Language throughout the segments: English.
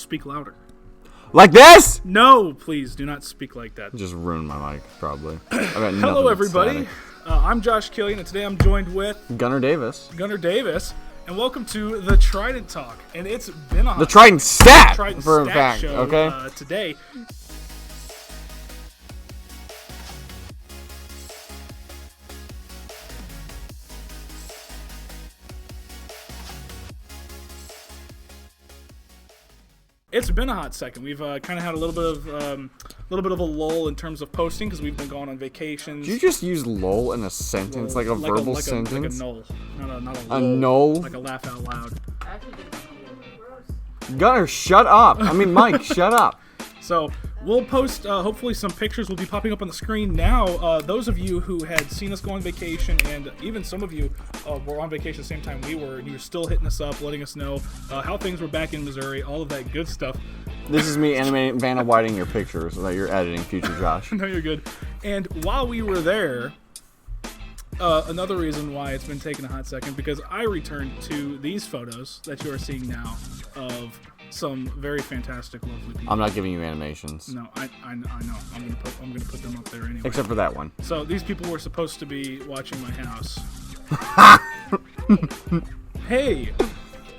Speak louder. Like this? No, please do not speak like that. Just ruined my mic, probably. I got Hello, everybody. I'm Josh Killian, and today I'm joined with Gunnar.Davis. Gunnar.Davis, and welcome to the Trident Talk. And it's been a The Trident Stat, Trident for Stat a fact, show okay? Today. It's been a hot second. We've kind of had a little bit of a lull in terms of posting because we've been going on vacations. Did you just use lol in a sentence, like a verbal sentence? Like a null, not a A lull, null? like a laugh out loud. Gunnar, shut up. I mean, Mike, shut up. So we'll post hopefully some pictures will be popping up on the screen now. Those of you who had seen us go on vacation, and even some of you were on vacation at the same time we were, and you were still hitting us up, letting us know how things were back in Missouri, all of that good stuff. This is me animating Vanna Whiting your pictures that you're editing, future Josh. No, you're good. And while we were there, another reason why it's been taking a hot second, because I returned to these photos that you are seeing now of some very fantastic, lovely people. I'm not giving you animations. No, I know. I'm gonna put them up there anyway. Except for that one. So these people were supposed to be watching my house. Hey.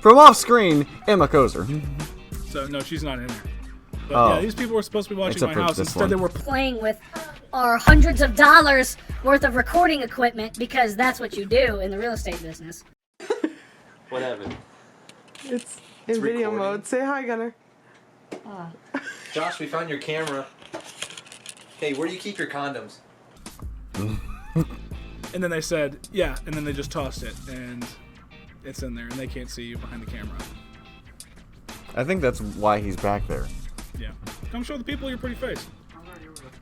From off screen, Emma Kozer. So no, she's not in there. But yeah, these people were supposed to be watching my house. Instead, they were playing with our hundreds of dollars worth of recording equipment, because that's what you do in the real estate business. Whatever. It's in video mode. Say hi, Gunnar. Josh, we found your camera. Hey, where do you keep your condoms? And then they said, yeah, and then they just tossed it, and it's in there, and they can't see you behind the camera. I think that's why he's back there. Yeah. Come show the people your pretty face.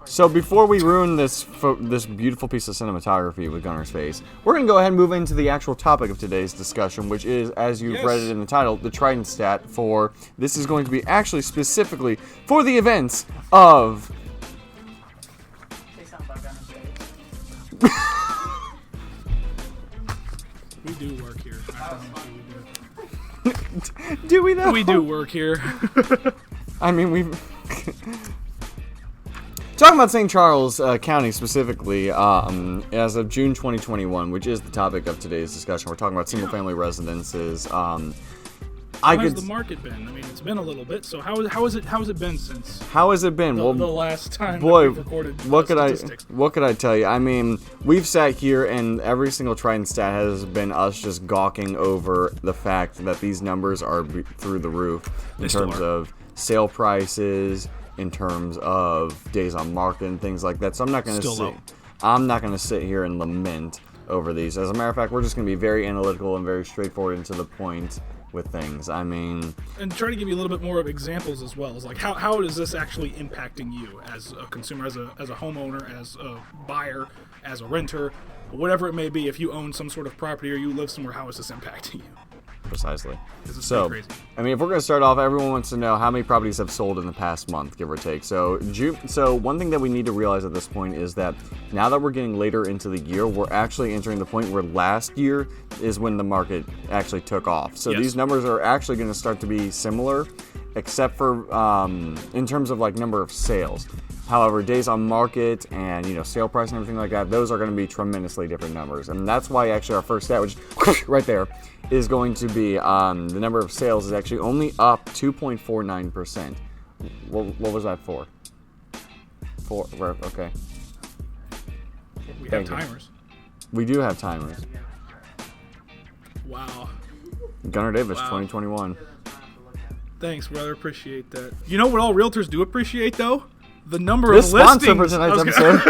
So before we ruin this beautiful piece of cinematography with Gunnar's face, we're going to go ahead and move into the actual topic of today's discussion, which is, as you've read it in the title, the Trident Stat for... This is going to be actually specifically for the events of... Say something about Gunner's face. We do work here. I promise you we do. Do we though? We do work here. I mean, we've... Talking about St. Charles County specifically, as of June 2021, which is the topic of today's discussion, we're talking about single-family residences. How has the market been? I mean, it's been a little bit. So how has it been since? How has it been? The last time that we've recorded statistics? What could I tell you? I mean, we've sat here, and every single Trident Stat has been us just gawking over the fact that these numbers are through the roof in terms of sale prices, in terms of days on market and things like that. So I'm not going to sit here and lament over these. As a matter of fact, we're just going to be very analytical and very straightforward and to the point with things. I mean, and try to give you a little bit more of examples as well. It's like how is this actually impacting you as a consumer, as a homeowner, as a buyer, as a renter, whatever it may be. If you own some sort of property or you live somewhere, how is this impacting you? Precisely. So, crazy. I mean, if we're going to start off, everyone wants to know how many properties have sold in the past month, give or take. So one thing that we need to realize at this point is that now that we're getting later into the year, we're actually entering the point where last year is when the market actually took off. So these numbers are actually going to start to be similar, except for in terms of like number of sales. However, days on market and, sale price and everything like that, those are going to be tremendously different numbers. And that's why actually our first stat, which right there, is going to be the number of sales is actually only up 2.49%. What was that for? Okay. We have timers. We do have timers. Wow. Gunnar.Davis, 2021. Thanks, brother. Appreciate that. You know what all realtors do appreciate, though? The number of listings. Sponsor for tonight's episode.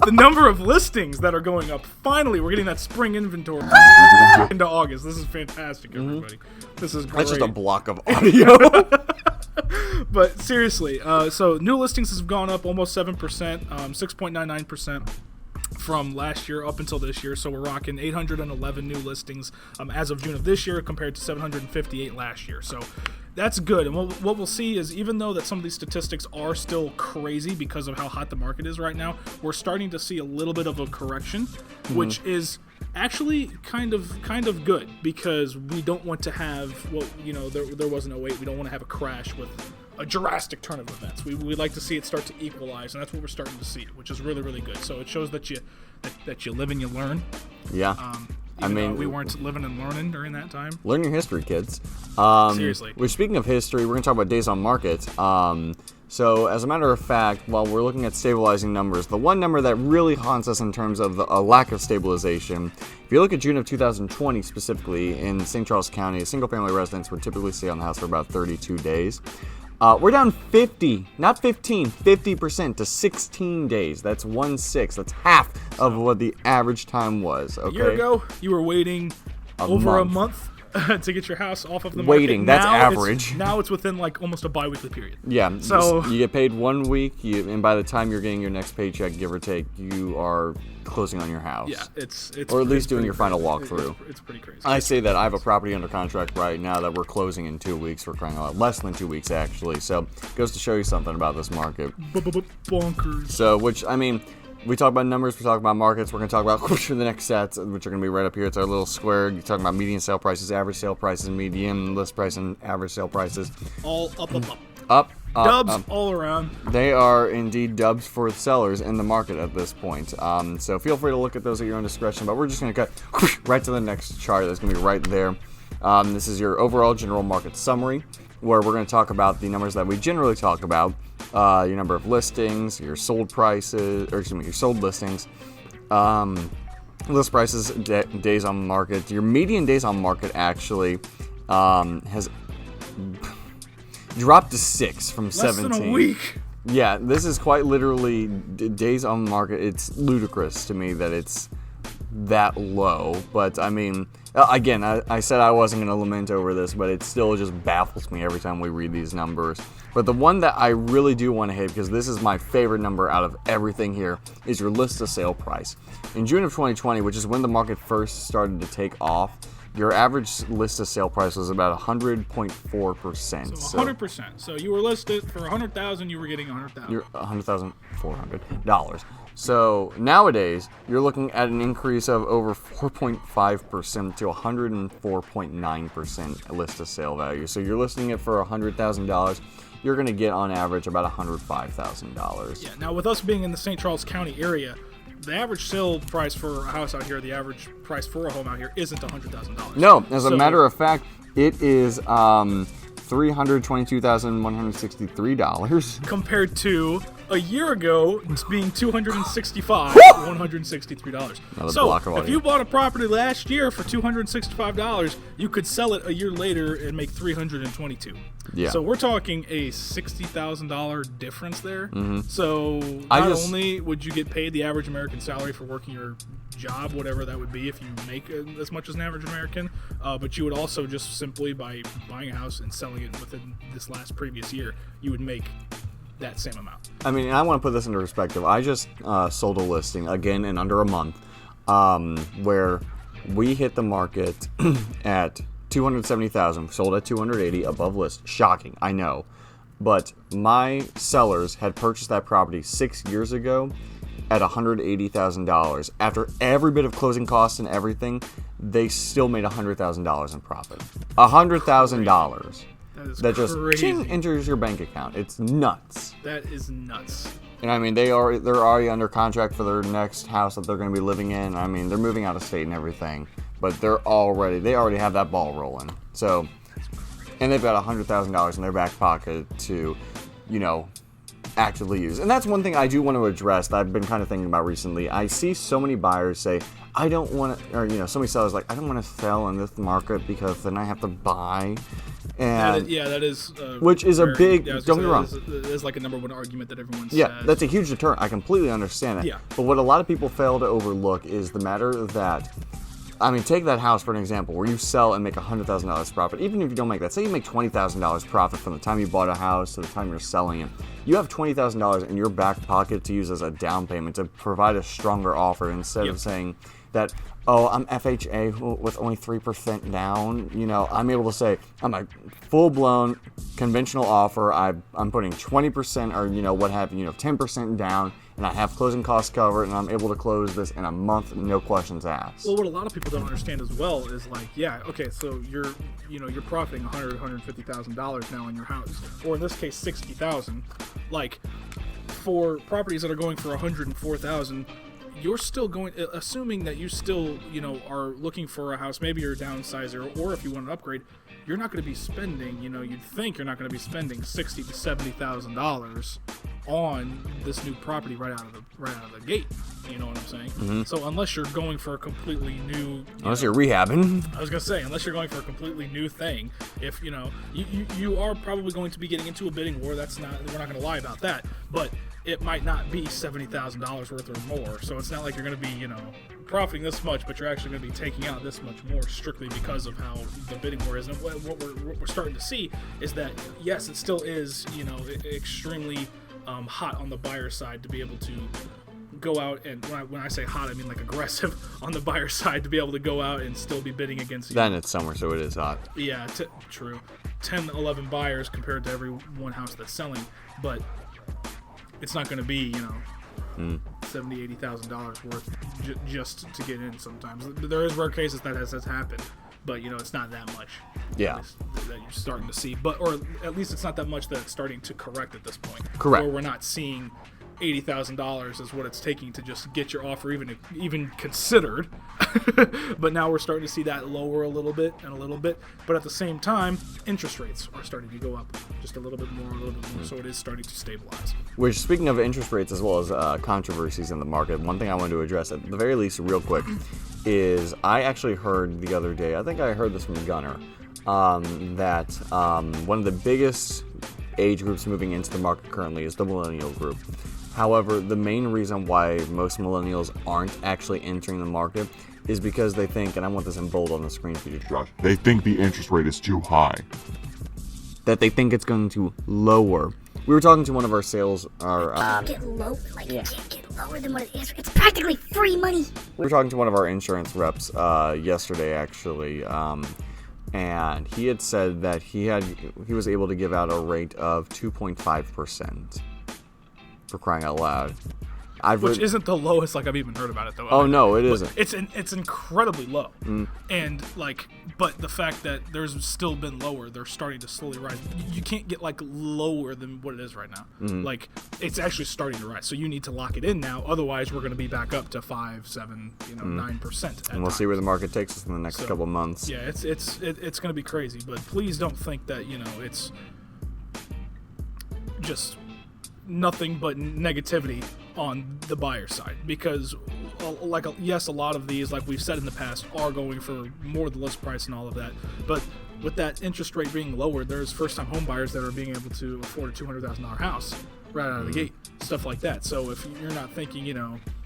the number of listings that are going up. Finally, we're getting that spring inventory into August. This is fantastic, everybody. This is great. That's just a block of audio. But seriously, so new listings have gone up almost 7%, 6.99%. From last year up until this year, so we're rocking 811 new listings as of June of this year compared to 758 last year. So That's good. And what we'll see is, even though that some of these statistics are still crazy because of how hot the market is right now, we're starting to see a little bit of a correction, which is actually kind of good, because we don't want to have there was an 08. We don't want to have a crash with a drastic turn of events. We'd like to see it start to equalize, and that's what we're starting to see, which is really, really good. So it shows that you live and you learn. Yeah. We weren't living and learning during that time. Learn your history, kids. Seriously. Which, speaking of history, we're going to talk about days on market. So, as a matter of fact, while we're looking at stabilizing numbers, the one number that really haunts us in terms of a lack of stabilization, if you look at June of 2020 specifically, in St. Charles County, a single-family residence would typically stay on the house for about 32 days. We're down 50% to 16 days. That's 1/6. That's half of what the average time was. Okay? A year ago, you were waiting over a month to get your house off of the market. Waiting, that's average. Now it's within like almost a bi-weekly period. Yeah, so you get paid 1 week, and by the time you're getting your next paycheck, give or take, you are closing on your house. Yeah, it's or at least doing your final walkthrough. It's pretty crazy. I say that I have a property under contract right now that we're closing in 2 weeks. We're crying out, less than 2 weeks actually. So it goes to show you something about this market. Bonkers. So, we talk about numbers, we talk about markets, we're going to talk about the next stats, which are going to be right up here. It's our little square. You're talking about median sale prices, average sale prices, median list price, and average sale prices. All up. Up. Dubs all around. They are indeed dubs for sellers in the market at this point. So feel free to look at those at your own discretion, but we're just going to cut right to the next chart that's going to be right there. This is your overall general market summary, where we're going to talk about the numbers that we generally talk about. Your number of listings, your sold prices, your sold listings, list prices, days on market. Your median days on market actually has dropped to 6 from 17. Less than a week. Yeah, this is quite literally days on market. It's ludicrous to me that it's that low, but I mean, again, I said I wasn't going to lament over this, but it still just baffles me every time we read these numbers. But the one that I really do want to hit, because this is my favorite number out of everything here, is your list to sale price. In June of 2020, which is when the market first started to take off, your average list to sale price was about 100.4%. So 100%. So you were listed for $100,000, you were getting $100,000. You're $100,400. So nowadays, you're looking at an increase of over 4.5% to 104.9% list to sale value. So you're listing it for $100,000. You're going to get on average about $105,000. Yeah. Now, with us being in the St. Charles County area, the average sale price for a house out here, the average price for a home out here, isn't $100,000. No, as a matter of fact, it is $322,163 compared to a year ago it's being $163. So if you bought a property last year for $265, you could sell it a year later and make $322. Yeah. So we're talking a $60,000 difference there. Mm-hmm. So not only would you get paid the average American salary for working your job, whatever that would be if you make as much as an average American, but you would also just simply by buying a house and selling it within this previous year, you would make that same amount. I mean, I want to put this into perspective. I just sold a listing again in under a month, where we hit the market at $270,000, sold at $280,000 above list. Shocking, I know, but my sellers had purchased that property 6 years ago at $180,000. After every bit of closing costs and everything, they still made $100,000 in profit. $100,000. That just ching, enters your bank account. It's nuts. That is nuts. And I mean, they're already under contract for their next house that they're going to be living in. I mean, they're moving out of state and everything, but they already have that ball rolling. So, and they've got $100,000 in their back pocket to, actively use. And that's one thing I do want to address that I've been kind of thinking about recently. I see so many buyers say, I don't want to, or so many sellers like, I don't want to sell in this market because then I have to buy. And that is which is a big, don't get me wrong. That is like a number one argument that everyone says. Yeah, that's a huge deterrent. I completely understand that. Yeah. But what a lot of people fail to overlook is the matter that I mean, take that house for an example, where you sell and make $100,000 profit. Even if you don't make that, say you make $20,000 profit from the time you bought a house to the time you're selling it. You have $20,000 in your back pocket to use as a down payment to provide a stronger offer instead of saying that, oh, I'm FHA with only 3% down. You know, I'm able to say I'm a full-blown conventional offer. I'm putting 20% or, you know, what have you, 10% down, and I have closing costs covered, and I'm able to close this in a month, no questions asked. Well, what a lot of people don't understand as well is like, yeah, okay, so you're profiting $150,000 now on your house, or in this case, $60,000. Like, for properties that are going for $104,000, you're still going, assuming that you still, are looking for a house, maybe you're a downsizer, or if you want an upgrade, you're not going to be spending, you'd think you're not going to be spending $60,000 to $70,000 on this new property right out of the gate. You know what I'm saying? Mm-hmm. So unless you're going for a completely new, unless you're rehabbing, I was gonna say, unless you're going for a completely new thing, if you are probably going to be getting into a bidding war. We're not gonna lie about that, but it might not be $70,000 worth or more. So it's not like you're gonna be profiting this much, but you're actually gonna be taking out this much more strictly because of how the bidding war is. And what we're starting to see is that yes, it still is extremely hot on the buyer side to be able to go out, and when I say hot, I mean like aggressive on the buyer side to be able to go out and still be bidding against you. Then it's summer, so it is hot. Yeah, true. 10, 11 buyers compared to every one house that's selling, but it's not going to be, $70,000, $80,000 worth just to get in sometimes. There is rare cases that has happened, but it's not that much. Yeah. That you're starting to see, or at least it's not that much that it's starting to correct at this point. Correct. Or we're not seeing $80,000 is what it's taking to just get your offer even considered. But now we're starting to see that lower a little bit. But at the same time, interest rates are starting to go up just a little bit more. So it is starting to stabilize. Which, speaking of interest rates as well as controversies in the market, one thing I wanted to address at the very least real quick is I actually heard the other day, I think I heard this from Gunnar, that one of the biggest age groups moving into the market currently is the millennial group. However, the main reason why most millennials aren't actually entering the market is because they think, and I want this in bold on the screen for you, Josh, they think the interest rate is too high. That they think it's going to lower. We were talking to one of our sales, get low, like you can't get lower than what it is. It's practically free money. We were talking to one of our insurance reps yesterday, actually, and he had said that he was able to give out a rate of 2.5%. For crying out loud. Which isn't the lowest I've even heard about it though. Oh no, it isn't. It's incredibly low. And but the fact that there's still been lower, they're starting to slowly rise. You can't get lower than what it is right now. It's actually starting to rise. So you need to lock it in now. Otherwise, we're going to be back up to 5, 7, 9%. And we'll see where the market takes us in the next couple months. Yeah, it's going to be crazy. But please don't think that it's just nothing but negativity on the buyer side, because yes, a lot of these, like we've said in the past, are going for more than list price and all of that, but with that interest rate being lowered, there's first-time home buyers that are being able to afford a $200,000 house right out of the gate, stuff like that. So if you're not thinking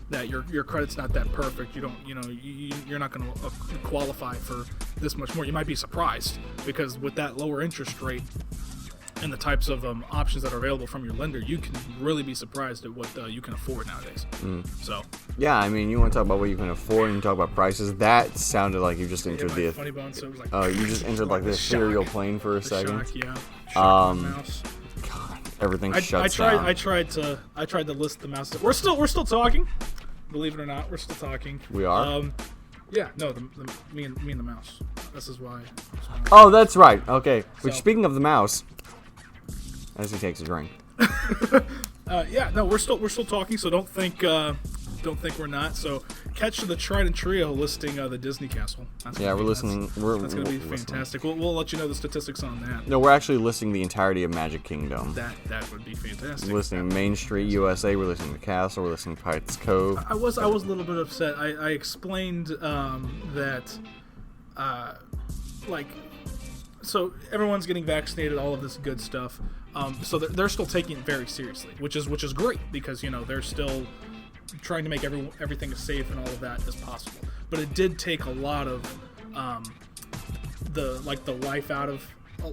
that your credit's not that perfect, you're not going to qualify for this much more, you might be surprised, because with that lower interest rate and the types of options that are available from your lender, you can really be surprised at what you can afford nowadays. So yeah, I mean, you want to talk about what you can afford and talk about prices. That sounded like you just entered the funny bone, so it was you just entered the ethereal plane for a second. Shock, yeah. Shock mouse. God, everything shuts down. I tried to list the mouse. We're still talking. Believe it or not, we're still talking. We are. Yeah, no, me and the mouse. This is why. Oh, that's right. Okay. Which, speaking of the mouse, as he takes a drink. Yeah, no, we're still talking, so don't think we're not. So catch the Trident Trio listing the Disney Castle. We're listening. That's going to be fantastic. We'll let you know the statistics on that. No, we're actually listing the entirety of Magic Kingdom. That would be fantastic. We're listening Main Street, USA. We're listening to Castle. We're listening to Pirates Cove. I was a little bit upset. I explained that so everyone's getting vaccinated, all of this good stuff. So they're still taking it very seriously, which is great, because they're still trying to make everything as safe and all of that as possible. But it did take a lot of the life out of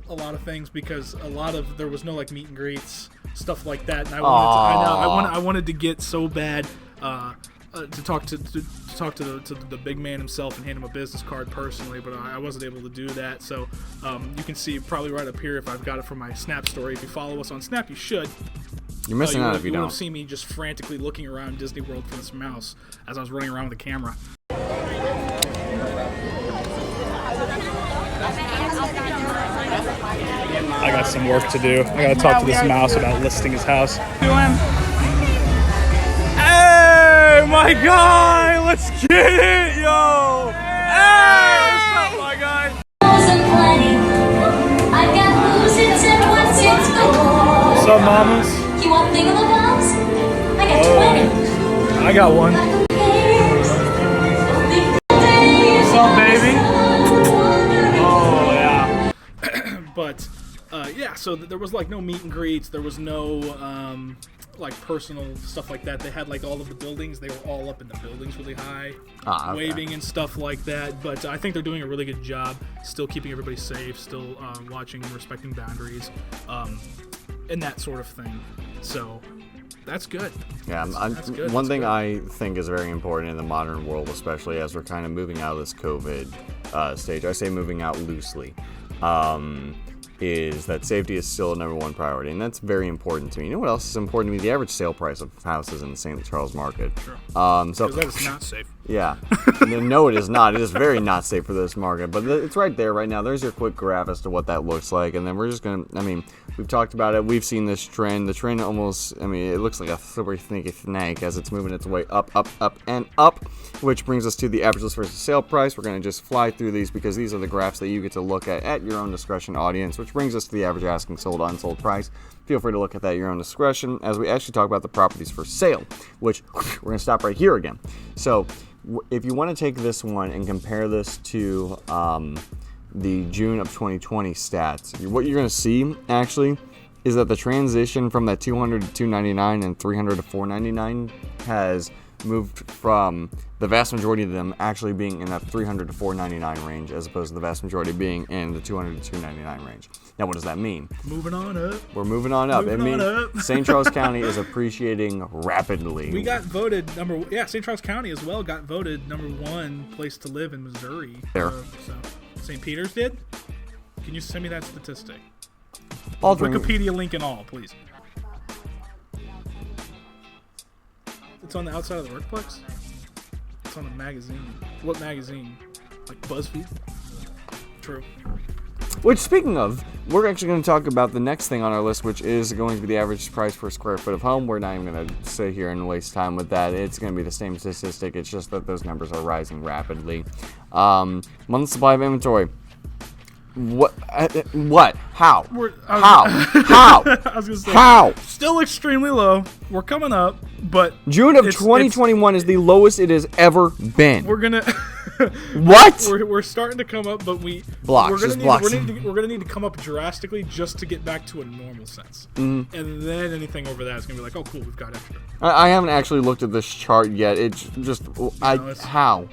a lot of things, because there was no like meet and greets, stuff like that. And I wanted to get so bad to talk to the big man himself and hand him a business card personally, but I wasn't able to do that. So you can see probably right up here if I've got it from my Snap story. If you follow us on Snap, you should. You're missing out if you would don't. have seen me just frantically looking around Disney World for this mouse as I was running around with the camera. I got some work to do. I gotta talk to this mouse about listing his house. Hey, my guy! Let's get it, yo! Hey, what's up, my guy? What's up, mamas? You want thingamabobs? I got 20. I got one. What's up, baby? Oh, yeah. But, yeah, so there was, like, no meet and greets. There was no, like, personal stuff like that. They had, like, all of the buildings. They were all up in the buildings really high, waving and stuff like that. But I think they're doing a really good job, still keeping everybody safe, still watching and respecting boundaries, and that sort of thing. So that's good. Yeah, that's good. One thing I think is very important in the modern world, especially as we're kind of moving out of this COVID stage, I say moving out loosely, is that safety is still a #1 priority, and that's very important to me. You know what else is important to me? The average sale price of houses in the St. Charles market. Sure. So that is not safe. Yeah. No, it is not. It is very not safe for this market, but it's right there right now. There's your quick graph as to what that looks like, and then we're just going to, we've talked about it. We've seen this trend. The trend almost, it looks like a slippery, sneaky snake as it's moving its way up, up, up, and up, which brings us to the average list versus sale price. We're going to just fly through these because these are the graphs that you get to look at your own discretion, audience, which brings us to the average asking sold unsold price. Feel free to look at that at your own discretion as we actually talk about the properties for sale, which we're going to stop right here again. So if you want to take this one and compare this to the June of 2020 stats, what you're going to see actually is that the transition from that 200 to 299 and 300 to 499 has moved from the vast majority of them actually being in that 300 to 499 range, as opposed to the vast majority being in the 200 to 299 range. Now, what does that mean? Moving on up. We're moving on up. It means St. Charles County is appreciating rapidly. We got voted St. Charles County as well got voted #1 place to live in Missouri. There. So St. Peter's did? Can you send me that statistic? All Wikipedia link and all, please. It's on the outside of the workplex? It's on a magazine. What magazine? Like BuzzFeed? True. Which, speaking of, we're actually going to talk about the next thing on our list, which is going to be the average price per square foot of home. We're not even going to sit here and waste time with that. It's going to be the same statistic. It's just that those numbers are rising rapidly. Month supply of inventory. What? How? How? I was gonna say, How? Still extremely low. We're coming up, but June of 2021 is the lowest it has ever been. We're gonna. What? We're starting to come up, but we're gonna need to come up drastically just to get back to a normal sense. Mm-hmm. And then anything over that is gonna be like, oh, cool, we've got extra. I haven't actually looked at this chart yet. It's just how.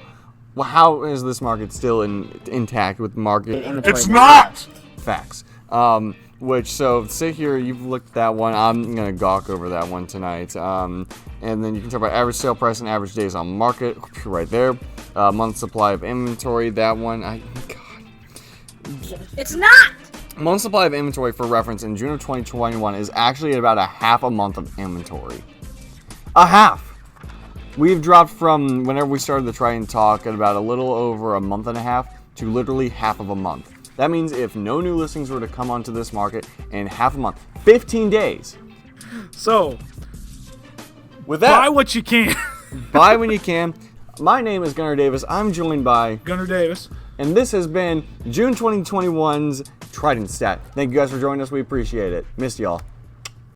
Well, how is this market still intact with market? It's not! Facts. So sit here, you've looked at that one. I'm going to gawk over that one tonight. And then you can talk about average sale price and average days on market right there. Month supply of inventory, that one. God. It's not! Month supply of inventory, for reference, in June of 2021 is actually at about a half a month of inventory. A half! We've dropped from whenever we started the Trident Talk at about a little over a month and a half to literally half of a month. That means if no new listings were to come onto this market in half a month, 15 days. So, with that, buy what you can. Buy when you can. My name is Gunnar Davis. I'm joined by Gunnar Davis. And this has been June 2021's Trident Stat. Thank you guys for joining us. We appreciate it. Missed y'all.